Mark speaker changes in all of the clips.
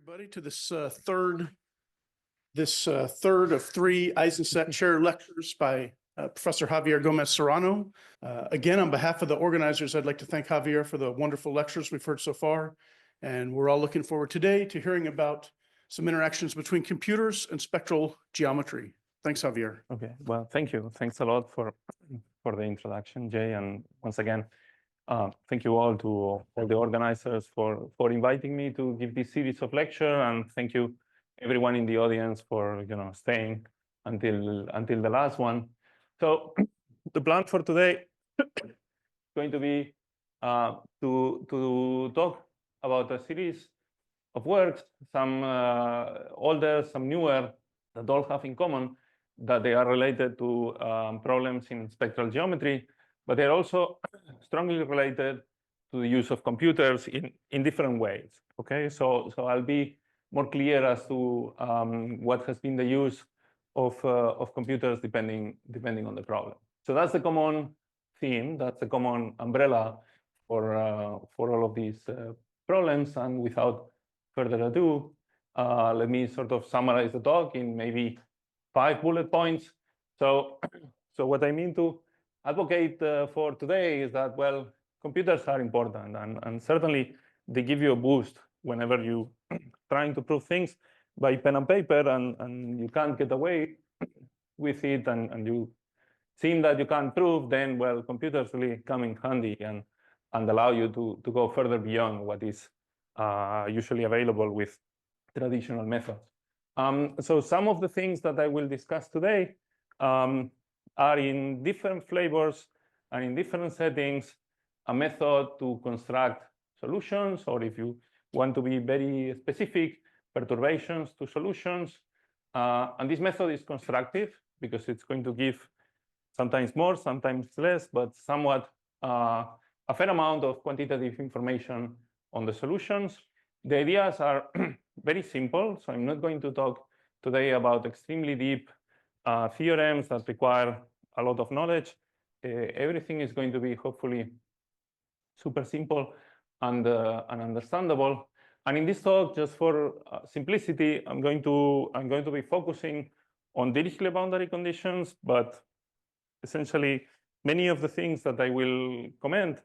Speaker 1: Everybody, to this third of three Eisenstadt Chair lectures by Professor Javier Gòmez Serrano. Again, on behalf of the organizers, I'd like to thank Javier for the wonderful lectures we've heard so far. And we're all looking forward today to hearing about some interactions between computers and spectral geometry. Thanks, Javier.
Speaker 2: Okay, well, thank you. Thanks a lot for the introduction, Jay. And once again, thank you all to all the organizers for inviting me to give this series of lecture, and thank you everyone in the audience for staying until the last one. So the plan for today is going to be to talk about a series of works, some older, some newer, that all have in common that they are related to problems in spectral geometry, but they're also strongly related to the use of computers in different ways. Okay, so I'll be more clear as to what has been the use of computers depending on the problem. So that's the common theme, that's the common umbrella for all of these problems. And without further ado, let me sort of summarize the talk in maybe 5 bullet points. So what I mean to advocate for today is that, well, computers are important, and certainly they give you a boost whenever you trying to prove things by pen and paper, and you can't get away with it, and you seem that you can't prove, then, well, computers really come in handy and allow you to go further beyond what is usually available with traditional methods. So some of the things that I will discuss today are in different flavors and in different settings, a method to construct solutions, or if you want to be very specific, perturbations to solutions. And this method is constructive because it's going to give sometimes more, sometimes less, but somewhat a fair amount of quantitative information on the solutions. The ideas are very simple, so I'm not going to talk today about extremely deep theorems that require a lot of knowledge. Everything is going to be hopefully super simple and understandable. And in this talk, just for simplicity, I'm going to be focusing on Dirichlet boundary conditions, but essentially many of the things that I will comment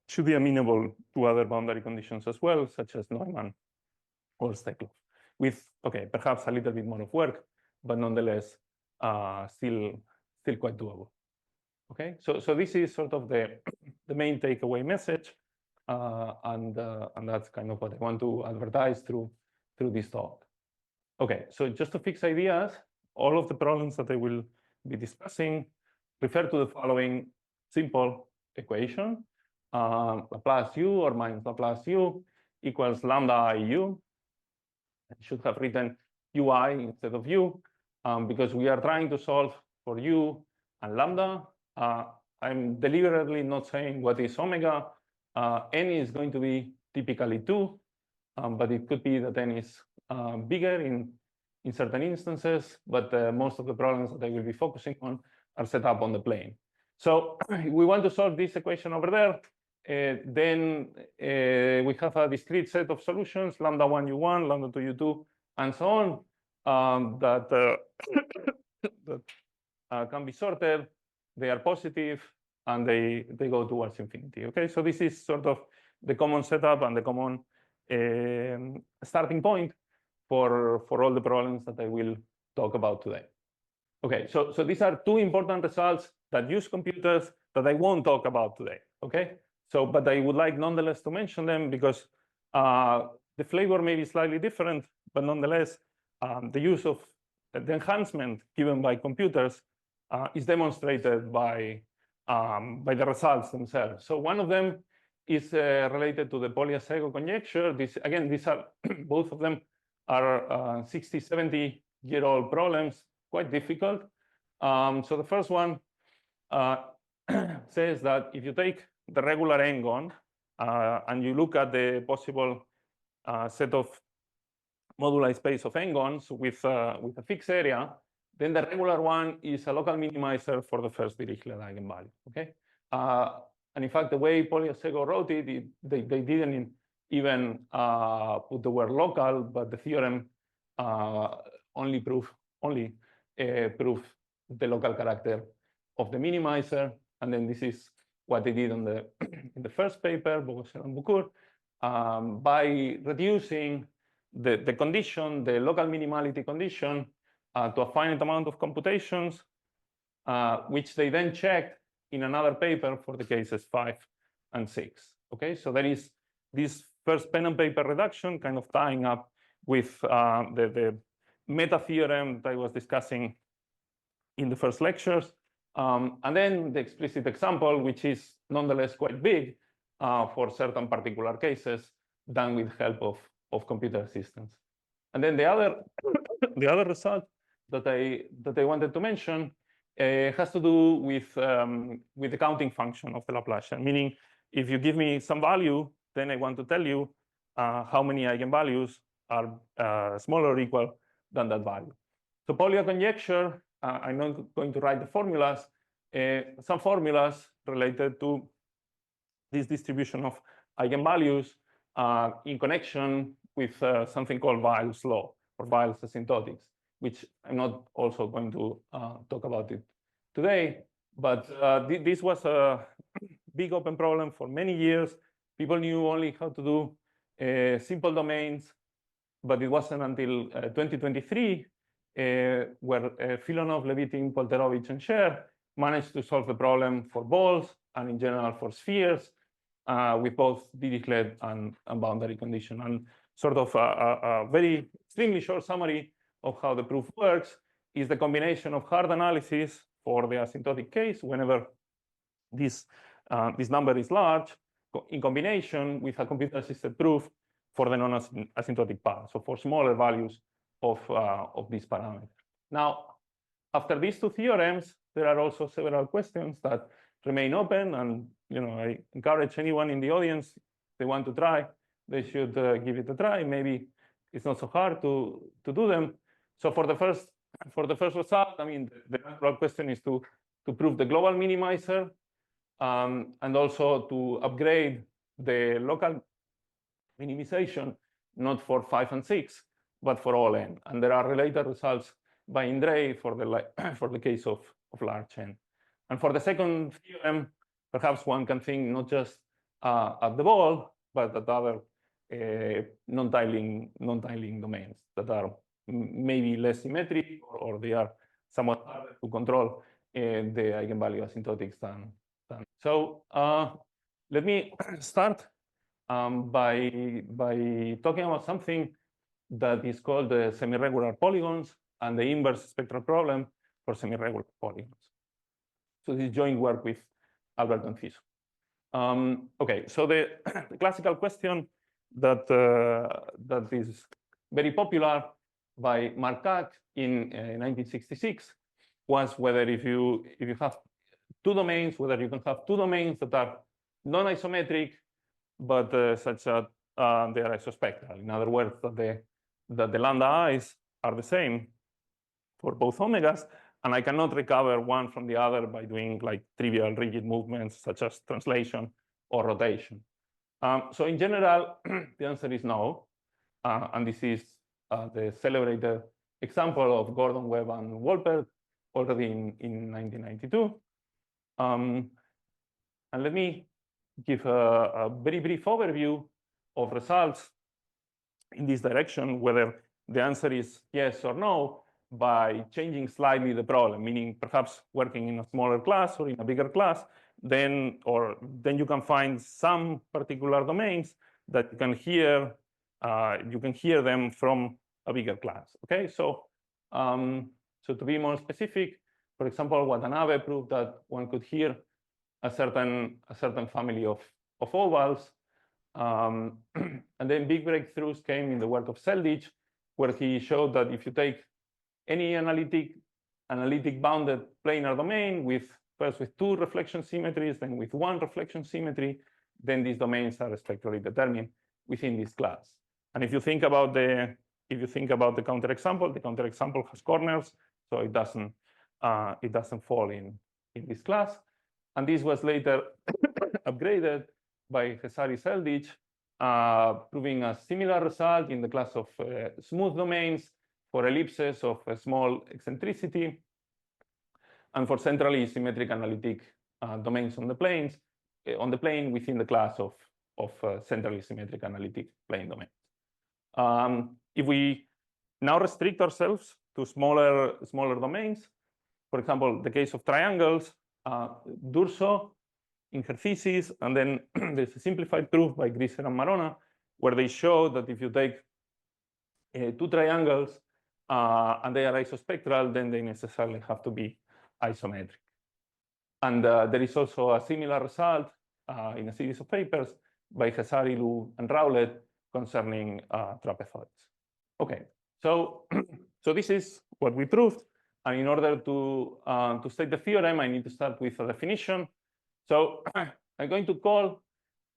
Speaker 2: should be amenable to other boundary conditions as well, such as Neumann or Steklov, with perhaps a little bit more of work, but nonetheless still quite doable. Okay, so this is sort of the main takeaway message, and that's kind of what I want to advertise through this talk. Okay, so just to fix ideas, all of the problems that I will be discussing refer to the following simple equation: Laplace u or minus Laplace u equals lambda I u. I should have written ui instead of u, because we are trying to solve for u and lambda. I'm deliberately not saying what is omega. N is going to be typically 2, but it could be that n is bigger in certain instances, but most of the problems that I will be focusing on are set up on the plane. So we want to solve this equation over there. Then we have a discrete set of solutions, lambda 1 u1, lambda 2 u2, and so on, that can be sorted. They are positive, and they go towards infinity. Okay, so this is sort of the common setup and the common starting point for all the problems that I will talk about today. Okay, so these are 2 important results that use computers that I won't talk about today. Okay, but I would like nonetheless to mention them because the flavor may be slightly different, but nonetheless the use of the enhancement given by computers is demonstrated by the results themselves. So one of them is related to the Polyasego conjecture. These are both of them are 60, 70-year-old problems, quite difficult. So the first one says that if you take the regular n-gon and you look at the possible set of moduli space of n-gons with a fixed area, then the regular one is a local minimizer for the first Dirichlet eigenvalue. Okay, and in fact, the way Polyasego wrote it, they did it even put the word local, but the theorem only proves the local character of the minimizer. And then this is what they did on the in the first paper, Bogosian and Bukur, by reducing the condition, the local minimality condition, to a finite amount of computations, which they then checked in another paper for the cases 5 and 6. Okay, so there is this first pen and paper reduction kind of tying up with the meta theorem that I was discussing in the first lectures. And then the explicit example, which is nonetheless quite big for certain particular cases, done with help of computer assistants. And then the other result that I wanted to mention has to do with the counting function of the Laplacian, meaning if you give me some value, then I want to tell you how many eigenvalues are smaller or equal than that value. So Pauli conjecture, I'm not going to write the formulas, some formulas related to this distribution of eigenvalues in connection with something called Weil's law or Weil's asymptotics, which I'm not also going to talk about it today. But this was a big open problem for many years. People knew only how to do simple domains, but it wasn't until 2023 where Filonov, Levitin, Polterovich, and Sher managed to solve the problem for balls and in general for spheres with both Dirichlet and boundary condition. And sort of a very extremely short summary of how the proof works is the combination of hard analysis for the asymptotic case whenever this number is large, in combination with a computer-assisted proof for the non-asymptotic part, so for smaller values of these parameters. Now, after these two theorems, there are also several questions that remain open, and I encourage anyone in the audience, if they want to try, they should give it a try. Maybe it's not so hard to do them. So for the first result, I mean, the natural question is to prove the global minimizer, and also to upgrade the local minimization, not for 5 and 6, but for all n. And there are related results by Indrei for the case of large n. And for the second theorem, perhaps one can think not just at the ball, but at other non-tiling domains that are maybe less symmetric, or they are somewhat harder to control the eigenvalue asymptotics than. So let me start by talking about something that is called the semi-regular polygons and the inverse spectral problem for semi-regular polygons. So this is joint work with Albert and Fiso. Okay, so the classical question that is very popular by Markak in 1966 was whether if you have two domains, whether you can have two domains that are non-isometric, but such that they are isospectral. In other words, that the lambda i's are the same for both omegas, and I cannot recover one from the other by doing like trivial rigid movements such as translation or rotation. So in general, the answer is no. And this is the celebrated example of Gordon, Webb, and Wolpert already in 1992. And let me give a very brief overview of results in this direction, whether the answer is yes or no, by changing slightly the problem, meaning perhaps working in a smaller class or in a bigger class, then you can find some particular domains that you can hear them from a bigger class. Okay, so to be more specific, for example, Watanabe proved that one could hear a certain family of ovals. And then big breakthroughs came in the work of Seldich, where he showed that if you take any analytic bounded planar domain first with two reflection symmetries, then with one reflection symmetry, then these domains are spectrally determined within this class. And if you think about the counterexample has corners, so it doesn't fall in this class. And this was later upgraded by Hesari Seldich proving a similar result in the class of smooth domains for ellipses of a small eccentricity, and for centrally symmetric analytic domains on the planes, on the plane within the class of centrally symmetric analytic plane domains. If we now restrict ourselves to smaller domains, for example, the case of triangles, D'Urso in her thesis, and then there's a simplified proof by Grisser and Marona, where they show that if you take two triangles and they are isospectral, then they necessarily have to be isometric. And there is also a similar result in a series of papers by Hesari, Lu, and Rowlett concerning trapezoids. Okay, so this is what we proved. And in order to state the theorem, I need to start with a definition. So I'm going to call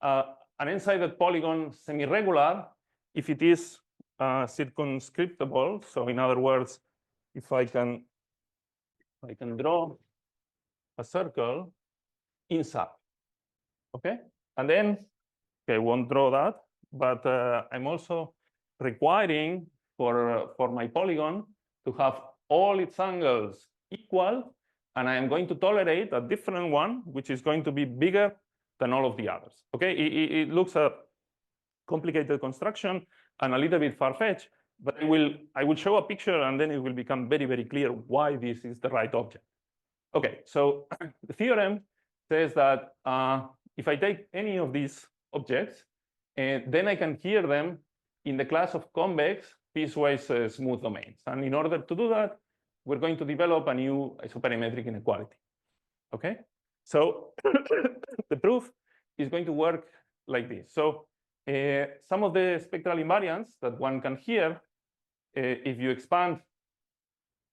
Speaker 2: an n-sided polygon semi-regular if it is circumscriptable. So in other words, if I can draw a circle inside, okay? And then, okay, I won't draw that, but I'm also requiring for my polygon to have all its angles equal, and I am going to tolerate a different one, which is going to be bigger than all of the others, okay? It looks a complicated construction and a little bit far-fetched, but I will show a picture, and then it will become very, very clear why this is the right object. Okay, so the theorem says that if I take any of these objects, then I can hear them in the class of convex piecewise smooth domains. And in order to do that, we're going to develop a new isoperimetric inequality. Okay, so the proof is going to work like this. So some of the spectral invariants that one can hear, if you expand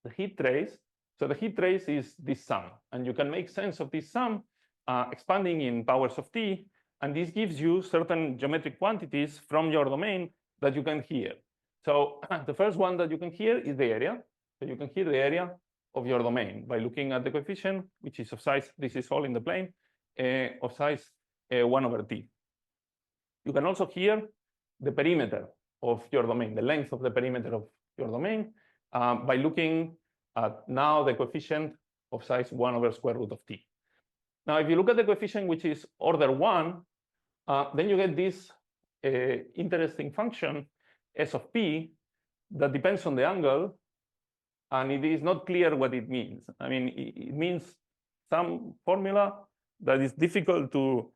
Speaker 2: the heat trace, so the heat trace is this sum, and you can make sense of this sum expanding in powers of t, and this gives you certain geometric quantities from your domain that you can hear. So the first one that you can hear is the area. So you can hear the area of your domain by looking at the coefficient, which is of size, this is all in the plane, of size 1/t. You can also hear the perimeter of your domain, the length of the perimeter of your domain, by looking at now the coefficient of size 1/√t. Now, if you look at the coefficient, which is order 1, then you get this interesting function, S of p, that depends on the angle, and it is not clear what it means. I mean, it means some formula that is difficult to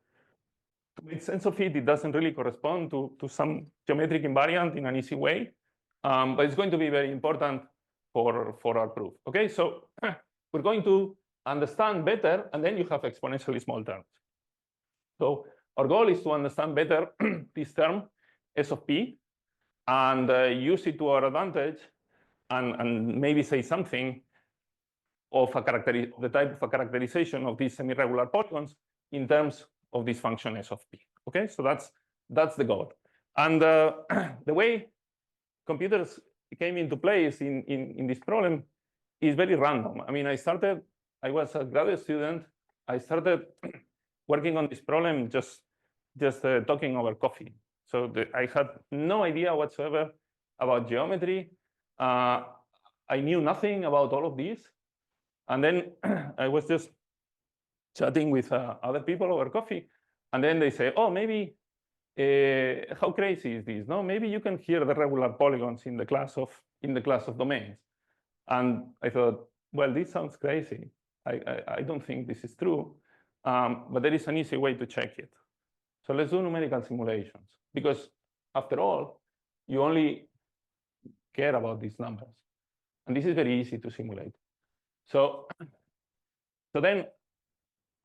Speaker 2: make sense of it. It doesn't really correspond to some geometric invariant in an easy way, but it's going to be very important for our proof. Okay, so we're going to understand better, and then you have exponentially small terms. So our goal is to understand better this term, S of p, and use it to our advantage, and maybe say something of the type of a characterization of these semi-regular polygons in terms of this function S of p. Okay, so that's the goal. And the way computers came into place in this problem is very random. I mean, I was a graduate student. I started working on this problem just talking over coffee. So I had no idea whatsoever about geometry. I knew nothing about all of these. And then I was just chatting with other people over coffee. And then they say, oh, maybe, how crazy is this? No, maybe you can hear the regular polygons in the class of domains. And I thought, well, this sounds crazy. I don't think this is true. But there is an easy way to check it. So let's do numerical simulations, because after all, you only care about these numbers. And this is very easy to simulate. So then,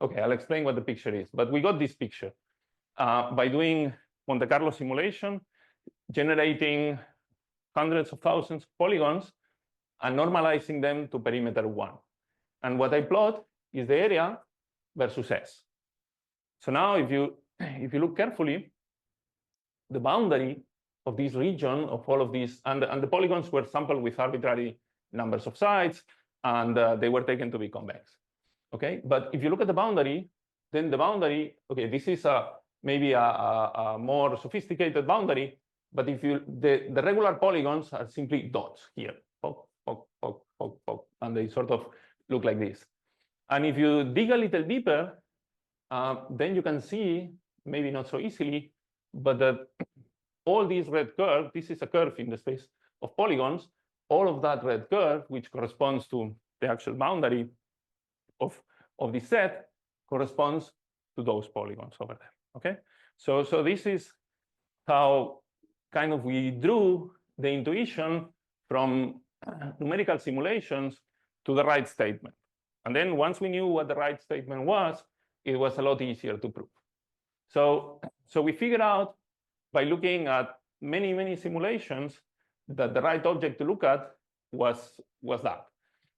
Speaker 2: okay, I'll explain what the picture is. But we got this picture by doing Monte Carlo simulation, generating hundreds of thousands of polygons and normalizing them to perimeter 1. And what I plot is the area versus S. So now if you look carefully, the boundary of this region of all of these, and the polygons were sampled with arbitrary numbers of sides, and they were taken to be convex. Okay, but if you look at the boundary, then the boundary, okay, this is a maybe a more sophisticated boundary. But if you the regular polygons are simply dots here, poke, poke, poke, poke, poke, and they sort of look like this. And if you dig a little deeper, then you can see, maybe not so easily, but that all these red curves, this is a curve in the space of polygons, all of that red curve, which corresponds to the actual boundary of this set, corresponds to those polygons over there. Okay, so this is how kind of we drew the intuition from numerical simulations to the right statement. And then once we knew what the right statement was, it was a lot easier to prove. So we figured out by looking at many simulations that the right object to look at was that.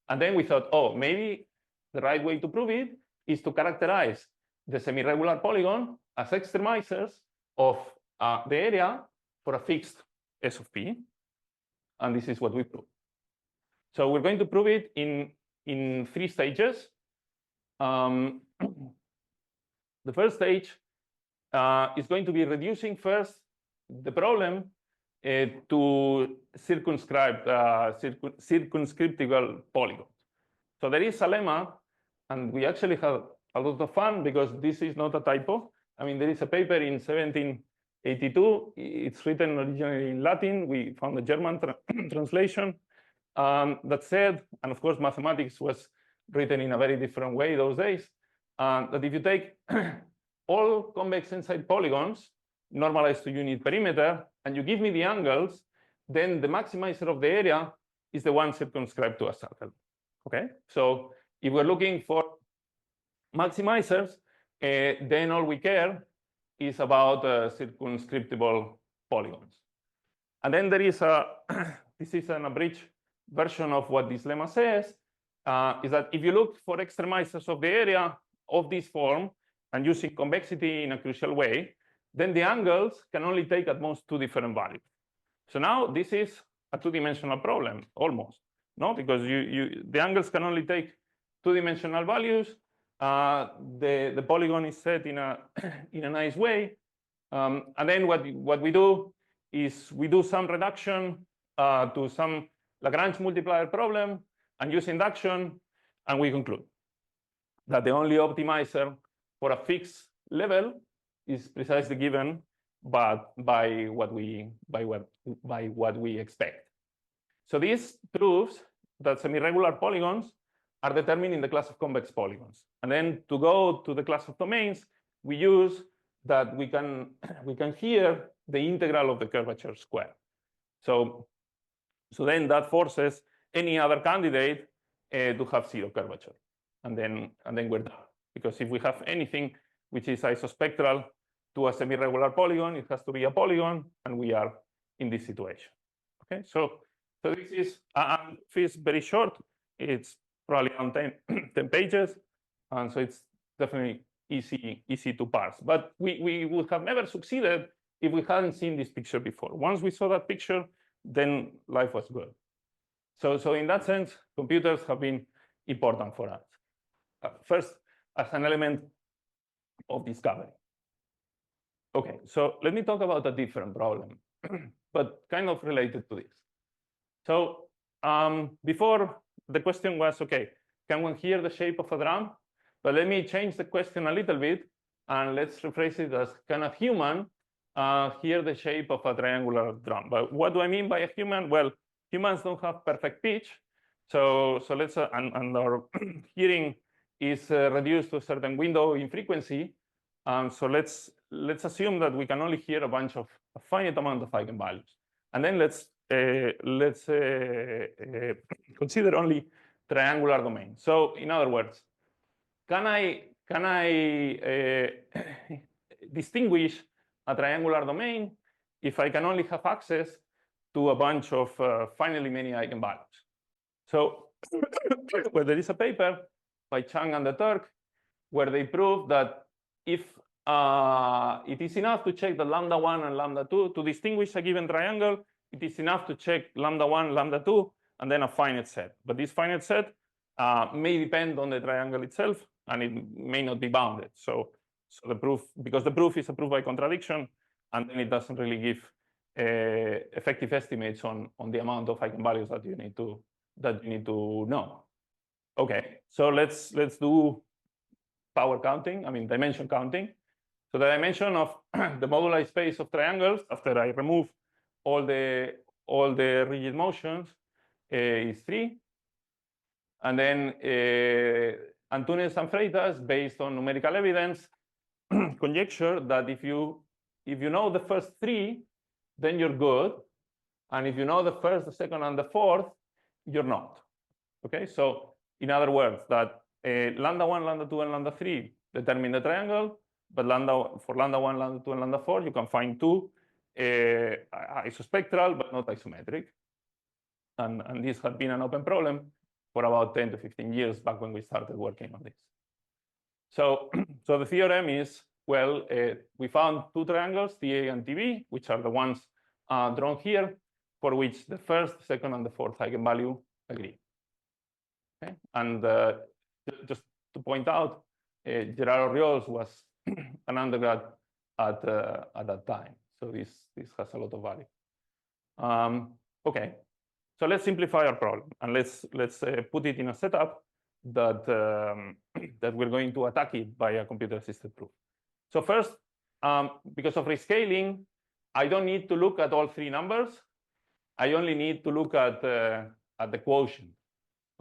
Speaker 2: And then we thought, oh, maybe the right way to prove it is to characterize the semi-regular polygon as extremizers of the area for a fixed S of P. And this is what we proved. So we're going to prove it in 3 stages. The first stage is going to be reducing first the problem to circumscriptible polygons. So there is a lemma, and we actually have a lot of fun because this is not a typo. I mean, there is a paper in 1782. It's written originally in Latin. We found a German translation that said, and of course, mathematics was written in a very different way those days, that if you take all convex inside polygons normalized to unit perimeter, and you give me the angles, then the maximizer of the area is the one circumscribed to a circle. Okay, so if we're looking for maximizers, then all we care is about circumscriptible polygons. And then there is this is an abridged version of what this lemma says, is that if you look for extremizers of the area of this form and using convexity in a crucial way, then the angles can only take at most 2 different values. So now this is a 2-dimensional problem, almost, no? Because the angles can only take 2-dimensional values. The polygon is set in a nice way, and then what we do is we do some reduction to some Lagrange multiplier problem and use induction, and we conclude that the only optimizer for a fixed level is precisely given by what we expect. So this proves that semi-regular polygons are determined in the class of convex polygons. And then to go to the class of domains, we use that we can hear the integral of the curvature square. So then that forces any other candidate to have 0 curvature, and then we're done. Because if we have anything which is isospectral to a semi-regular polygon, it has to be a polygon, and we are in this situation. Okay, so this is very short. It's probably on 10 pages, and so it's definitely easy to parse. But we would have never succeeded if we hadn't seen this picture before. Once we saw that picture, then life was good. So in that sense, computers have been important for us. First, as an element of discovery. Okay, so let me talk about a different problem, but kind of related to this. So before, the question was, okay, can one hear the shape of a drum? But let me change the question a little bit, and let's rephrase it as, can a human hear the shape of a triangular drum? But what do I mean by a human? Well, humans don't have perfect pitch. So let's, and our hearing is reduced to a certain window in frequency. So let's assume that we can only hear a bunch of a finite amount of eigenvalues. And then let's consider only triangular domain. So in other words, can I distinguish a triangular domain if I can only have access to a bunch of finitely many eigenvalues? So well, there is a paper by Chang and the Turk where they prove that if it is enough to check the lambda1 and lambda2 to distinguish a given triangle, it is enough to check lambda1, lambda2, and then a finite set. But this finite set may depend on the triangle itself, and it may not be bounded. So So the proof, because the proof is a proof by contradiction, and then it doesn't really give effective estimates on the amount of eigenvalues that you need to know. Okay, so let's do power counting. I mean dimension counting. So the dimension of the moduli space of triangles after I remove all the rigid motions is 3. And then Antunes and Freitas, based on numerical evidence, conjecture that if you know the first 3, then you're good. And if you know the first, the second, and the fourth, you're not. Okay, so in other words, that lambda 1, lambda 2, and lambda 3 determine the triangle, but for lambda 1, lambda 2, and lambda 4, you can find 2 isospectral, but not isometric. And this had been an open problem for about 10 to 15 years back when we started working on this. So the theorem is, well, we found 2 triangles, TA and TB, which are the ones drawn here, for which the first, second, and the fourth eigenvalue agree. Okay? And just to point out, Gerard Oriols was an undergrad at that time. So this has a lot of value. Okay, so let's simplify our problem, and let's put it in a setup that that we're going to attack it by a computer-assisted proof. So first, because of rescaling, I don't need to look at all 3 numbers. I only need to look at the quotient.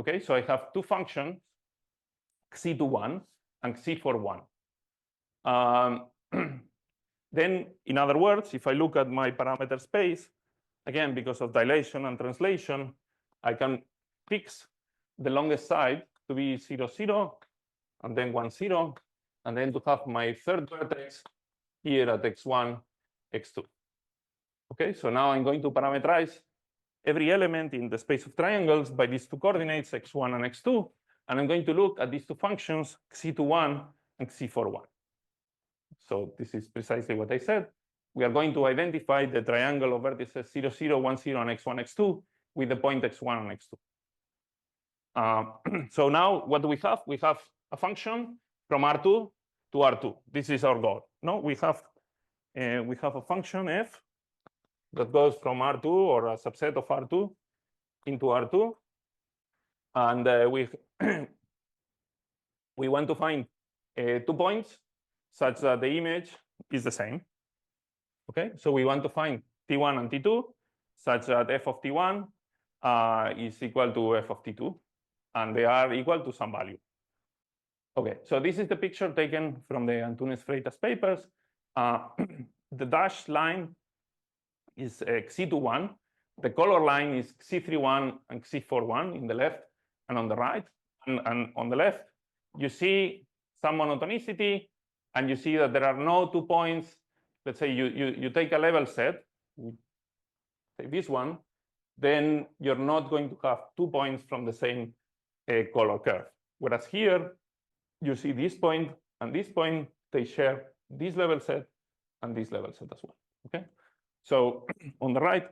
Speaker 2: Okay, so I have 2 functions, xc21 and xc41. Then, in other words, if I look at my parameter space, again, because of dilation and translation, I can fix the longest side to be 0, 0, and then 1, 0, and then to have my third vertex here at x1, x2. Okay, so now I'm going to parameterize every element in the space of triangles by these 2 coordinates, x1 and x2, and I'm going to look at these 2 functions, xc21 and xc41. So this is precisely what I said. We are going to identify the triangle of vertices 0, 0, 1, 0, and x1, x2 with the point x1 and x2. So now what do we have? We have a function from R2 to R2. This is our goal. No, we have a function f that goes from R2 or a subset of R2 into R2, and we want to find 2 points such that the image is the same. Okay, so we want to find T1 and T2 such that f of T1 is equal to f of T2, and they are equal to some value. Okay, so this is the picture taken from the Antunes-Freitas papers. The dashed line is xc21. The color line is xc31 and xc41 in the left and on the right. And on the left, you see some monotonicity, and you see that there are no 2 points. Let's say you take a level set, say this one, then you're not going to have 2 points from the same color curve. Whereas here, you see this point and this point, they share this level set and this level set as well. Okay, so on the right,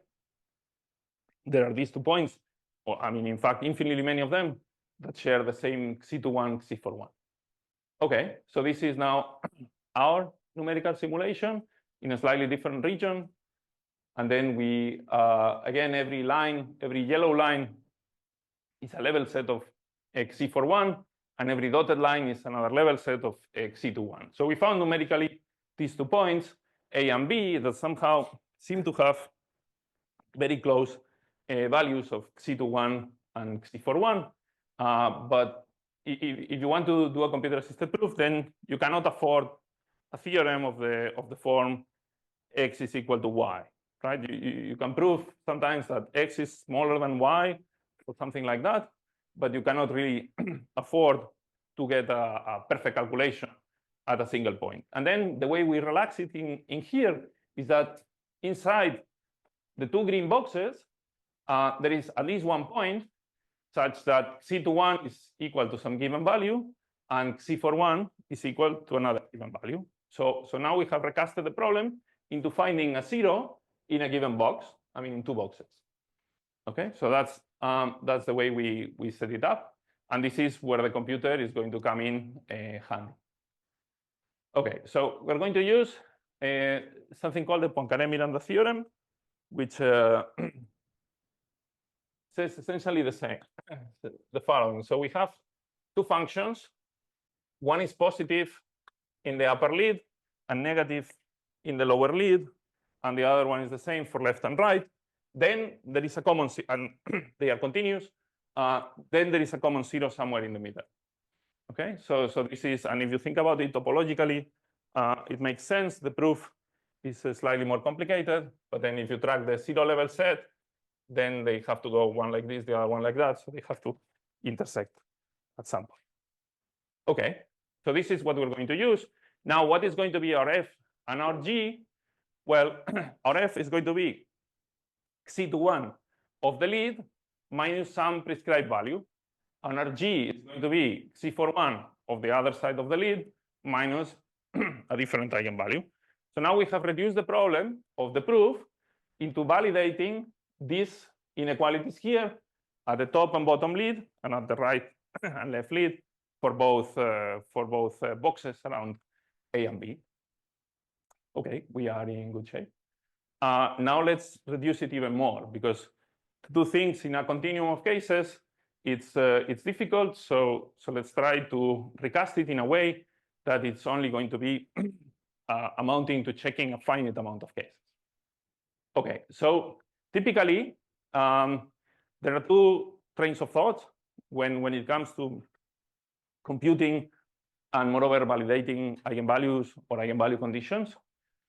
Speaker 2: there are these 2 points, or I mean, in fact, infinitely many of them that share the same xc21, xc41. Okay, so this is now our numerical simulation in a slightly different region. And then we, again, every yellow line is a level set of xc41, and every dotted line is another level set of xc21. So we found numerically these 2 points, A and B, that somehow seem to have very close values of xc21 and xc41. But if you want to do a computer-assisted proof, then you cannot afford a theorem of the form x is equal to y, right? You can prove sometimes that x is smaller than y or something like that, but you cannot really afford to get a perfect calculation at a single point. And then the way we relax it in here is that inside the 2 green boxes, there is at least 1 point such that xc21 is equal to some given value and xc41 is equal to another given value. So now we have recasted the problem into finding a 0 in a given box, I mean in 2 boxes. Okay, so that's the way we set it up, and this is where the computer is going to come in handy. Okay, so we're going to use something called the Poincaré-Miranda theorem, which says essentially the same, the following. So we have two functions. One is positive in the upper lead and negative in the lower lead, and the other one is the same for left and right. Then there is a common, and they are continuous. Then there is a common zero somewhere in the middle. Okay, so this is, and if you think about it topologically, it makes sense. The proof is slightly more complicated, but then if you track the zero level set, then they have to go one like this, the other one like that. So they have to intersect at some point. Okay, so this is what we're going to use. Now, what is going to be our F and our G? Well, our F is going to be C21 of the lead minus some prescribed value. And our G is going to be C41 of the other side of the lead minus a different eigenvalue. So now we have reduced the problem of the proof into validating these inequalities here at the top and bottom lead and at the right and left lead for both boxes around A and B. Okay, we are in good shape. Now let's reduce it even more, because to do things in a continuum of cases, it's difficult. So let's try to recast it in a way that it's only going to be amounting to checking a finite amount of cases. Okay, so typically there are two trains of thought when it comes to computing and moreover validating eigenvalues or eigenvalue conditions.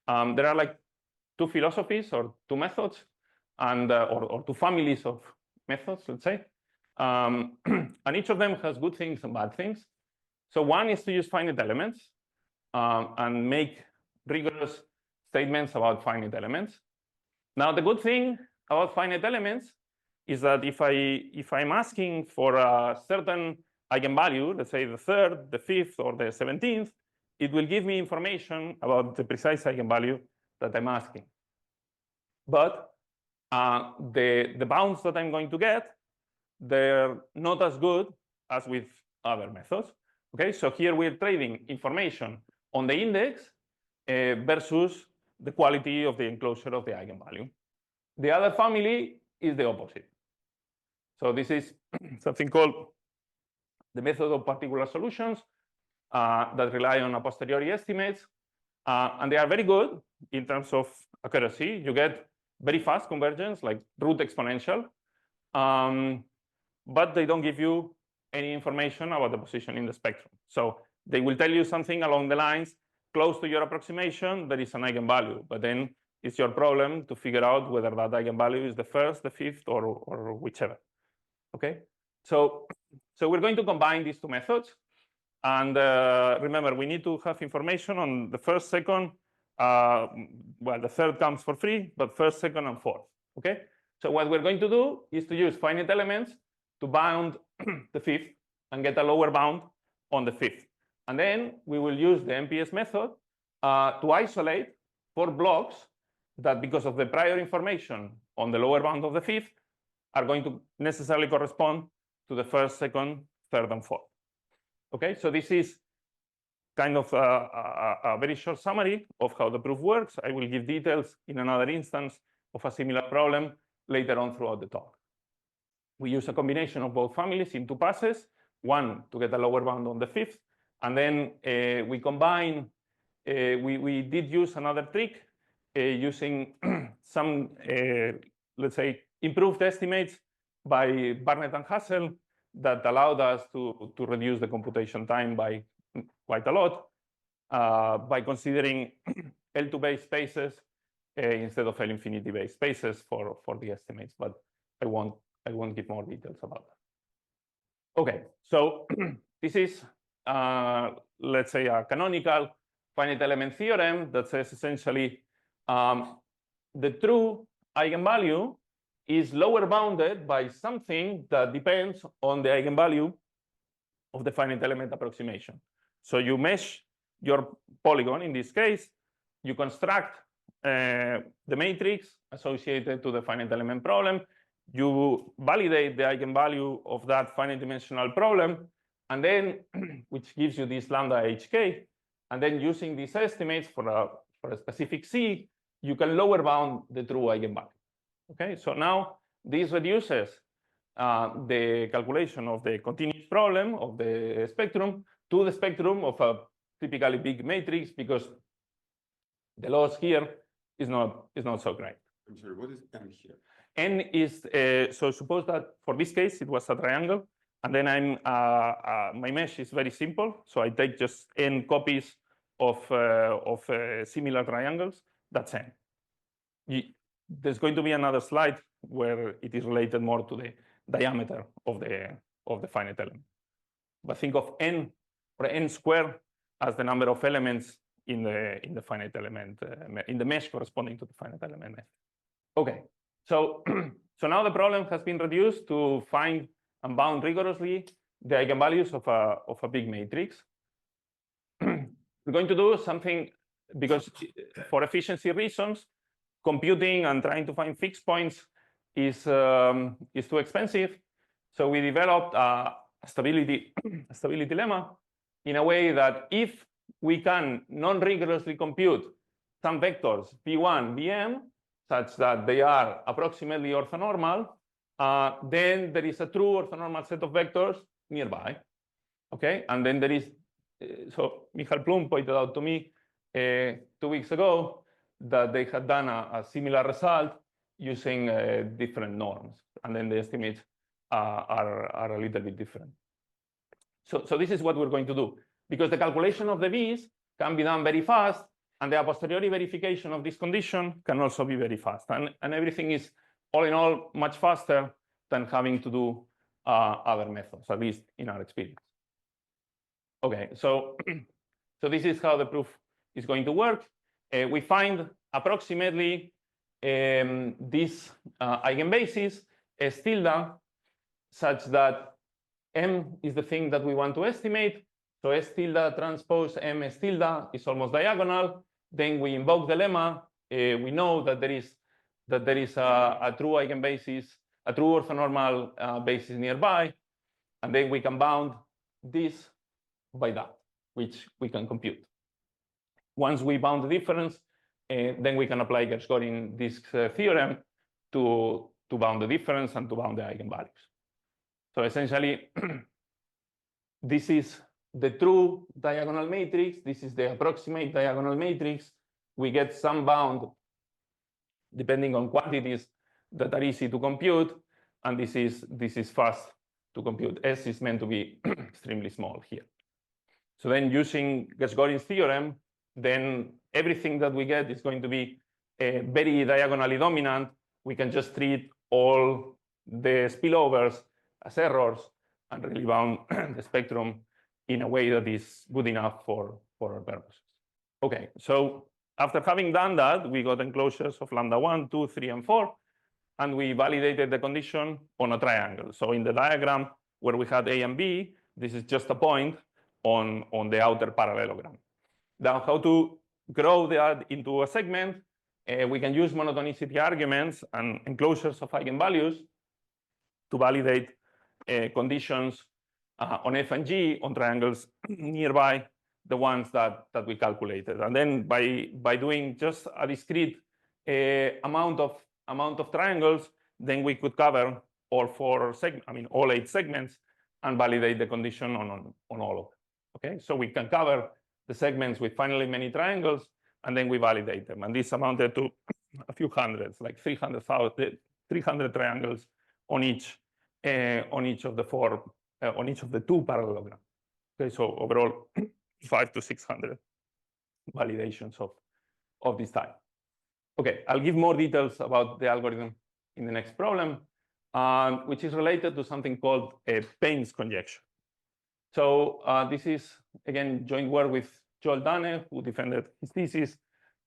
Speaker 2: There are like two philosophies or two methods, and or two families of methods, let's say. And each of them has good things and bad things. So one is to use finite elements and make rigorous statements about finite elements. Now, the good thing about finite elements is that if I'm asking for a certain eigenvalue, let's say the third, the fifth, or the 17th, it will give me information about the precise eigenvalue that I'm asking. But the bounds that I'm going to get, they're not as good as with other methods. Okay, so here we're trading information on the index versus the quality of the enclosure of the eigenvalue. The other family is the opposite. So this is something called the method of particular solutions that rely on a posteriori estimates. And they are very good in terms of accuracy. You get very fast convergence, like root exponential. But they don't give you any information about the position in the spectrum. So they will tell you something along the lines, close to your approximation, there is an eigenvalue. But then it's your problem to figure out whether that eigenvalue is the first, the fifth, or whichever. Okay, so we're going to combine these two methods. And remember, we need to have information on the first, second. Well, the third comes for free, but first, second, and fourth. Okay, so what we're going to do is to use finite elements to bound the fifth and get a lower bound on the fifth. And then we will use the MPS method to isolate 4 blocks that, because of the prior information on the lower bound of the fifth, are going to necessarily correspond to the first, second, third, and fourth. Okay, so this is kind of a very short summary of how the proof works. I will give details in another instance of a similar problem later on throughout the talk. We use a combination of both families in 2 passes, one to get a lower bound on the fifth, and then we combine, we did use another trick using some, let's say, improved estimates by Barnett and Hassel that allowed us to reduce the computation time by quite a lot by considering L2-based spaces instead of L-infinity-based spaces for the estimates, but I won't give more details about that. Okay, so this is, let's say, a canonical finite element theorem that says essentially the true eigenvalue is lower bounded by something that depends on the eigenvalue of the finite element approximation. So you mesh your polygon, in this case, you construct the matrix associated to the finite element problem, you validate the eigenvalue of that finite dimensional problem, and then, which gives you this lambda hk, And then using these estimates for a specific C, you can lower bound the true eigenvalue. Okay, so now this reduces the calculation of the continuous problem of the spectrum to the spectrum of a typically big matrix, because the loss here is not so great.
Speaker 3: I'm sorry, what is N here?
Speaker 2: N is, so suppose that for this case, it was a triangle, and then my mesh is very simple. So I take just N copies of similar triangles. That's N. There's going to be another slide where it is related more to the diameter of the finite element. But think of N or N squared as the number of elements in the finite element, in the mesh corresponding to the finite element method. Okay, so now the problem has been reduced to find and bound rigorously the eigenvalues of a big matrix. We're going to do something, because for efficiency reasons, computing and trying to find fixed points is too expensive. So we developed a stability lemma in a way that if we can non-rigorously compute some vectors v1, vm, such that they are approximately orthonormal, then there is a true orthonormal set of vectors nearby. Okay, and then there is, so Michael Plum pointed out to me 2 weeks ago that they had done a similar result using different norms, and then the estimates are a little bit different. So this is what we're going to do, because the calculation of the V's can be done very fast, and the a posteriori verification of this condition can also be very fast, and everything is all in all much faster than having to do other methods, at least in our experience. Okay, so this is how the proof is going to work. We find approximately this eigenbasis S tilde, such that M is the thing that we want to estimate. So S tilde transpose M S tilde is almost diagonal. Then we invoke the lemma. We know that there is a true eigenbasis, a true orthonormal basis nearby, and then we can bound this by that, which we can compute. Once we bound the difference, then we can apply Gershgorin-Disk theorem to bound the difference and to bound the eigenvalues. So essentially, this is the true diagonal matrix. This is the approximate diagonal matrix. We get some bound depending on quantities that are easy to compute, and this is fast to compute. S is meant to be extremely small here. So then, using Gershgorin's theorem, then everything that we get is going to be very diagonally dominant. We can just treat all the spillovers as errors and really bound the spectrum in a way that is good enough for our purposes. Okay, so after having done that, we got enclosures of lambda 1, 2, 3, and 4, and we validated the condition on a triangle. So in the diagram where we had A and B, this is just a point on the outer parallelogram. Now, how to grow that into a segment? We can use monotonicity arguments and enclosures of eigenvalues to validate conditions on F and G on triangles nearby the ones that we calculated. And then by doing just a discrete amount of triangles, then we could cover all 8 segments and validate the condition on all of them. Okay, so we can cover the segments with finally many triangles, and then we validate them. And this amounted to a few hundreds, like 300 triangles on each of the 2 parallelograms. Okay, so overall 500 to 600 validations of this type. Okay, I'll give more details about the algorithm in the next problem, which is related to something called a Payne's conjecture. So this is, again, joint work with Joel Dane, who defended his thesis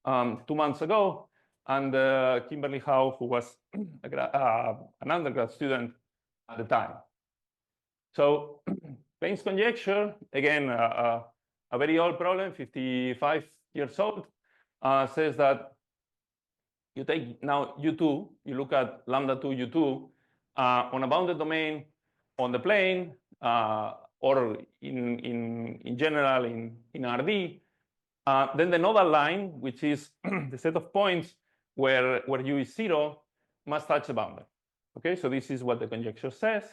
Speaker 2: 2 months ago, and Kimberly Howe, who was an undergrad student at the time. So Payne's conjecture, again, a very old problem, 55 years old, says that you take now U2, you look at lambda 2 U2 on a bounded domain on the plane, or in general in RD, Then the nodal line, which is the set of points where u is 0, must touch the boundary. Okay, so this is what the conjecture says.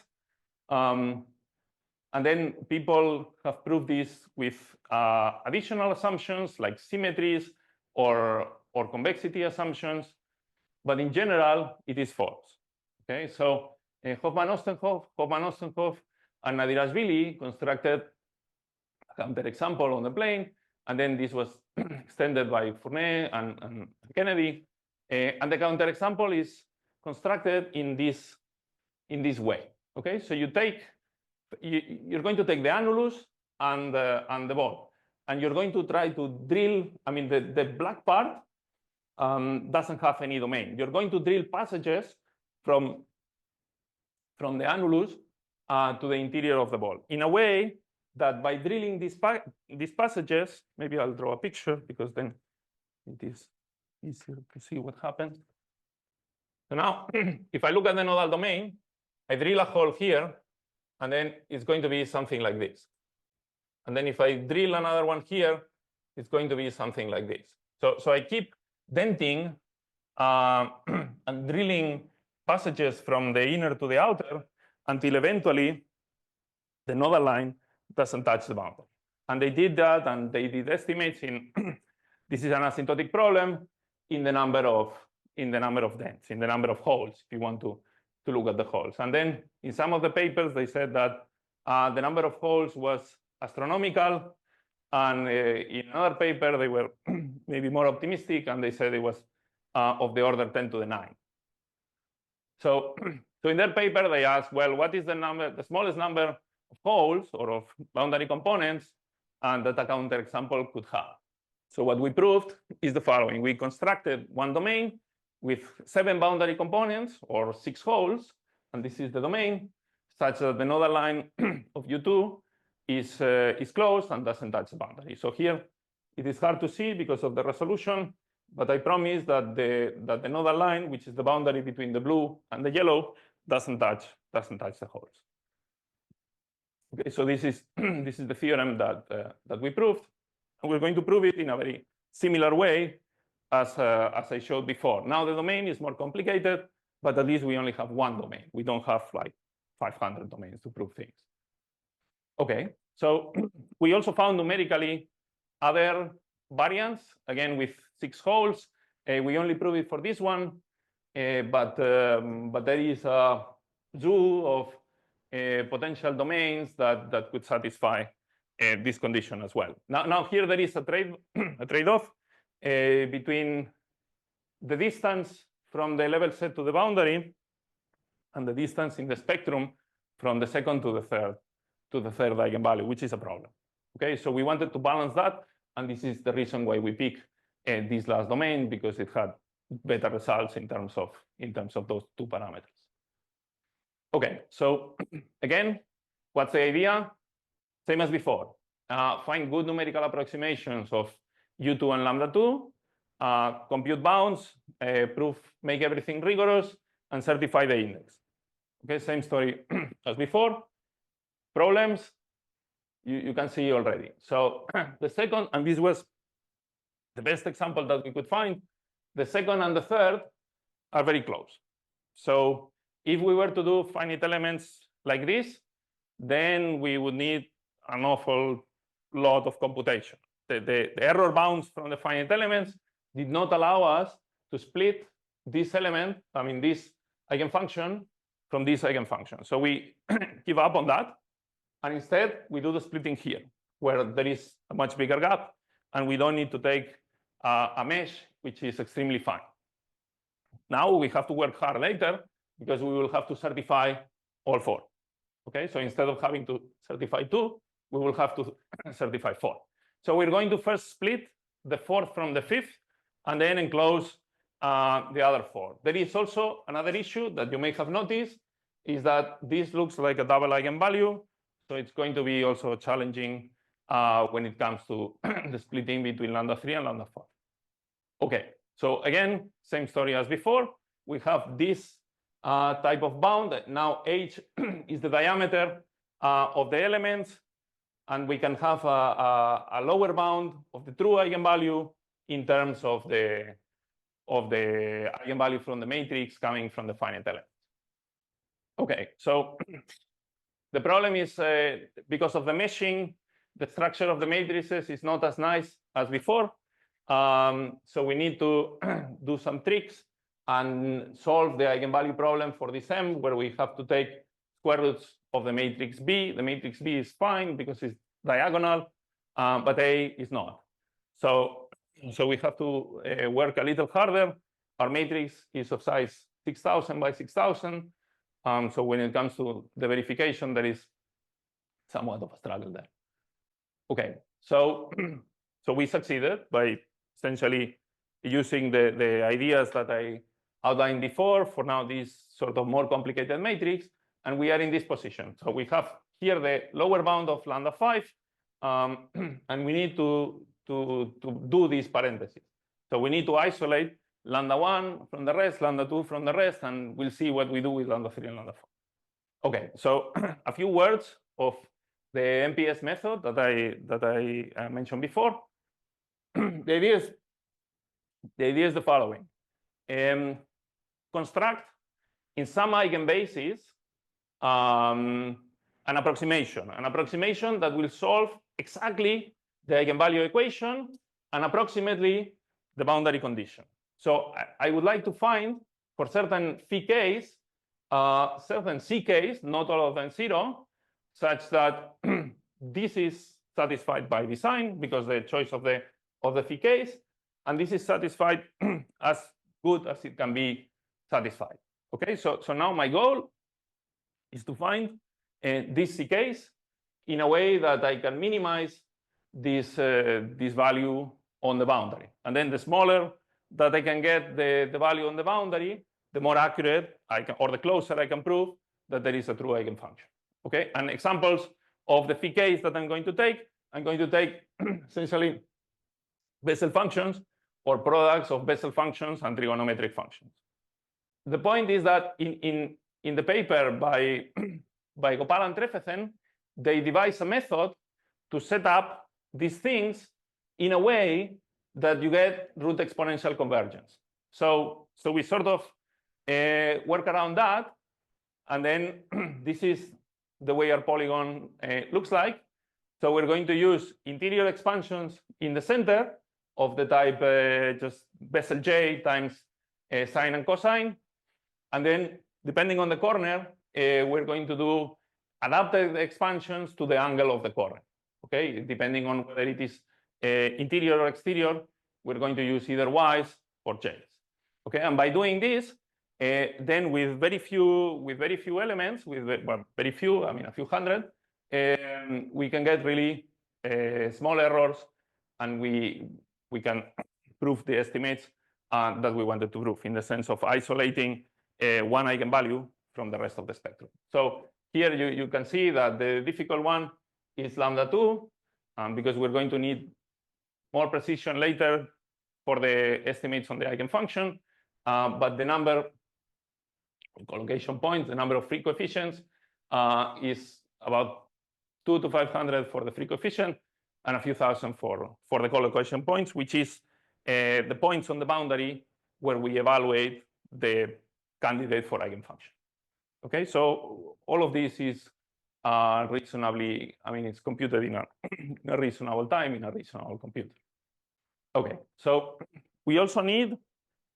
Speaker 2: And then people have proved this with additional assumptions like symmetries or convexity assumptions. But in general, it is false. Okay, so Hoffman-Ostenhoff, and Nadirashvili constructed a counterexample on the plane, and then this was extended by Fournet and Kennedy. And the counterexample is constructed in this way. Okay, so you're going to take the annulus and the ball, and you're going to try to drill. I mean, the black part doesn't have any domain. You're going to drill passages from the annulus to the interior of the ball in a way that by drilling these passages, maybe I'll draw a picture because then it is easier to see what happens. So now, if I look at the nodal domain, I drill a hole here, and then it's going to be something like this. And then if I drill another one here, it's going to be something like this. So I keep denting and drilling passages from the inner to the outer until eventually the nodal line doesn't touch the boundary. And they did that, and they did estimates in this is an asymptotic problem in the number of dents, in the number of holes, if you want to look at the holes. And then in some of the papers, they said that the number of holes was astronomical. And in another paper, they were maybe more optimistic, and they said it was of the order 10 to the 9. So in their paper, they asked, well, what is the smallest number of holes or of boundary components and that a counterexample could have? So what we proved is the following. We constructed one domain with 7 boundary components or 6 holes, and this is the domain, such that the nodal line of U2 is closed and doesn't touch the boundary. So here it is hard to see because of the resolution, but I promise that the nodal line, which is the boundary between the blue and the yellow, doesn't touch the holes. Okay, so this is the theorem that we proved, and we're going to prove it in a very similar way as I showed before. Now the domain is more complicated, but at least we only have one domain. We don't have like 500 domains to prove things. Okay, so we also found numerically other variants, again with 6 holes. We only prove it for this one, but there is a zoo of potential domains that could satisfy this condition as well. Now here there is a trade-off between the distance from the level set to the boundary and the distance in the spectrum from the second to the third eigenvalue, which is a problem. Okay, so we wanted to balance that, and this is the reason why we picked this last domain, because it had better results in terms of those 2 parameters. Okay, so again, what's the idea? Same as before. Find good numerical approximations of U2 and lambda 2, compute bounds, make everything rigorous, and certify the index. Okay, same story as before. Problems, you can see already. So the second, and this was the best example that we could find, the second and the third are very close. So if we were to do finite elements like this, then we would need an awful lot of computation. The error bounds from the finite elements did not allow us to split this element, I mean this eigenfunction, from this eigenfunction. So we give up on that, and instead we do the splitting here, where there is a much bigger gap, and we don't need to take a mesh, which is extremely fine. Now we have to work hard later, because we will have to certify all 4. Okay, so instead of having to certify 2, we will have to certify 4. So we're going to first split the 4th from the 5th, and then enclose the other 4. There is also another issue that you may have noticed, is that this looks like a double eigenvalue, so it's going to be also challenging when it comes to the splitting between lambda 3 and lambda 4. Okay, so again, same story as before. We have this type of bound. Now H is the diameter of the elements. and we can have a lower bound of the true eigenvalue in terms of the eigenvalue from the matrix coming from the finite elements. Okay, so the problem is because of the meshing, the structure of the matrices is not as nice as before. So we need to do some tricks and solve the eigenvalue problem for this M, where we have to take square roots of the matrix B. The matrix B is fine because it's diagonal, but A is not. So we have to work a little harder. Our matrix is of size 6,000 by 6,000. So when it comes to the verification, there is somewhat of a struggle there. Okay, so we succeeded by essentially using the ideas that I outlined before for now this sort of more complicated matrix, and we are in this position. So we have here the lower bound of lambda 5, and we need to do these parentheses. So we need to isolate lambda 1 from the rest, lambda 2 from the rest, and we'll see what we do with lambda 3 and lambda 4. Okay, so a few words of the MPS method that I mentioned before. The idea is the following. Construct in some eigenbases an approximation that will solve exactly the eigenvalue equation and approximately the boundary condition. So I would like to find for certain phi k's, certain c k's, not all of them 0, such that this is satisfied by design because the choice of the phi k's, and this is satisfied as good as it can be satisfied. Okay, so now my goal is to find these c k's in a way that I can minimize this value on the boundary, and then the smaller that I can get the value on the boundary, the more accurate I can, or the closer I can prove that there is a true eigenfunction. Okay, and examples of the phi k's that I'm going to take essentially Bessel functions or products of Bessel functions and trigonometric functions. The point is that in the paper by Gopal and Trefethen, they devised a method to set up these things in a way that you get root exponential convergence. So we sort of work around that, and then this is the way our polygon looks like. So we're going to use interior expansions in the center of the type just Bessel J times sine and cosine. And then depending on the corner, we're going to do adapted expansions to the angle of the corner. Okay, depending on whether it is interior or exterior, we're going to use either Y's or J's. Okay, and by doing this, then with very few elements, well, very few, I mean a few hundred, we can get really small errors, and we can prove the estimates that we wanted to prove in the sense of isolating one eigenvalue from the rest of the spectrum. So here you can see that the difficult one is lambda 2, because we're going to need more precision later for the estimates on the eigenfunction, but the number of collocation points, the number of free coefficients is about 2 to 500 for the free coefficient and a few thousand for the collocation points, which is the points on the boundary where we evaluate the candidate for eigenfunction. Okay, so all of this is reasonably, I mean, it's computed in a reasonable time in a reasonable computer. Okay, so we also need